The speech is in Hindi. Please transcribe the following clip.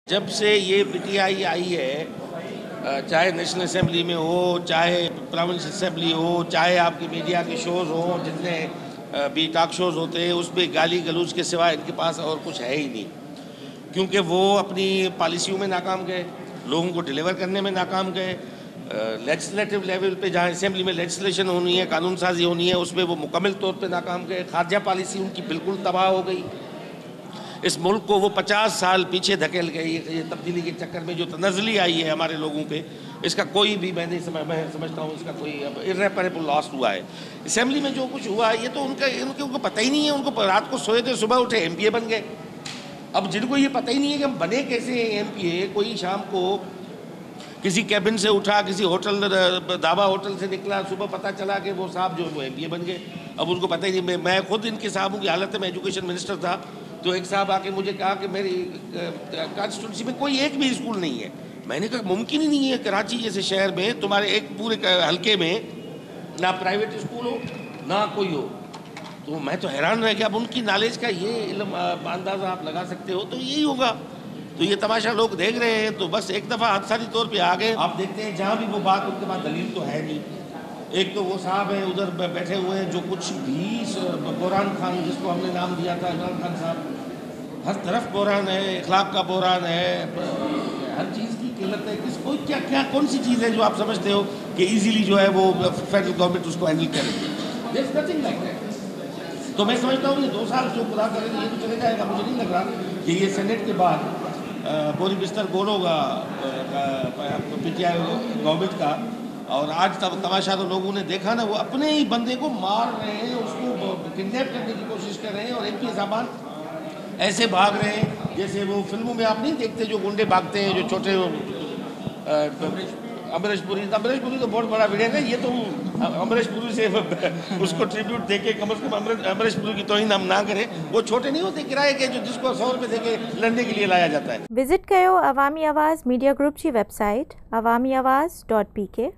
जब से ये पीटीआई आई है, चाहे नेशनल असेंबली में हो, चाहे प्रोविंस असेंबली हो, चाहे आपके मीडिया के शोज़ हो, जितने भी टॉक शोज़ होते हैं, उसमें गाली गलौज के सिवा इनके पास और कुछ है ही नहीं। क्योंकि वो अपनी पॉलिसियों में नाकाम गए, लोगों को डिलीवर करने में नाकाम गए। लेजिस्लेटिव लेवल पे जहाँ असेंबली में लेजिस्लेशन होनी है, कानून साजी होनी है, उसमें वो मुकम्मल तौर पे नाकाम गए। खारजा पॉलिसी उनकी बिल्कुल तबाह हो गई। इस मुल्क को वो 50 साल पीछे धकेल गए। ये तब्दीली के चक्कर में जो तनज़ली आई है हमारे लोगों पे, इसका कोई भी मैं समझता हूँ इसका कोई अब इर्रेपरेबल लॉस हुआ है। असेंबली में जो कुछ हुआ ये तो उनको पता ही नहीं है। उनको रात को सोए थे, सुबह उठे एमपीए बन गए। अब जिनको ये पता ही नहीं है कि हम बने कैसे हैं एमपीए, कोई शाम को किसी कैबिन से उठा, किसी होटल दावा होटल से निकला, सुबह पता चला कि वो साहब जो वो एमपीए बन गए। अब उनको पता ही नहीं। मैं खुद इनके साहबों की हालत में एजुकेशन मिनिस्टर था, तो एक साहब आके मुझे कहा कि मेरी कॉन्स्टिट्यूंसी में कोई एक भी स्कूल नहीं है। मैंने कहा मुमकिन ही नहीं है, कराची जैसे शहर में तुम्हारे एक पूरे हल्के में ना प्राइवेट स्कूल हो ना कोई हो। तो मैं तो हैरान रह गया। अब उनकी नॉलेज का ये इल्म अंदाज़ा आप लगा सकते हो, तो यही होगा। तो ये तमाशा लोग देख रहे हैं, तो बस एक दफ़ा हादसाती तौर पे आ गए। आप देखते हैं जहाँ भी वो बात, उनके पास दलील तो है नहीं। एक तो वो साहब है उधर बैठे हुए हैं जो कुछ भी बुरहान खान, जिसको हमने नाम दिया था इमरान खान साहब, हर तरफ बुरहान है, इखलाक का बुरहान है, हर चीज़ की किल्लत है। किसको क्या क्या कौन सी चीज़ है जो आप समझते हो कि इजीली जो है वो फेडरल गवर्नमेंट उसको हैंडल करेगी? There is nothing like that. तो मैं समझता हूँ ये 2 साल जो खुदा करेंगे ये तो चले जाएगा। मुझे नहीं लग रहा कि ये सेनेट के बाद बोरी बिस्तर गोल होगा पीटीआई गवर्नमेंट का। और आज तब तमाशा तो लोगों ने देखा ना, वो अपने ही बंदे को मार रहे हैं, उसको किडनैप करने की कोशिश कर रहे हैं, और एमपी साहबान ऐसे भाग रहे हैं जैसे वो फिल्मों में आप नहीं देखते जो गुंडे भागते हैं, जो छोटे अमरीश पुरी तो बहुत बड़ा विलेन है। ये तो अमरीश पुरी से उसको ट्रिब्यूट देके कम से कम अमरीश पुरी की तौहीन हम ना करें। वो छोटे नहीं होते किराए के, जो जिसको 100 रुपये देके लड़ने के लिए लाया जाता है। विजिट कयो अवामी आवाज़ मीडिया ग्रुप की वेबसाइट awamiawaz.pk।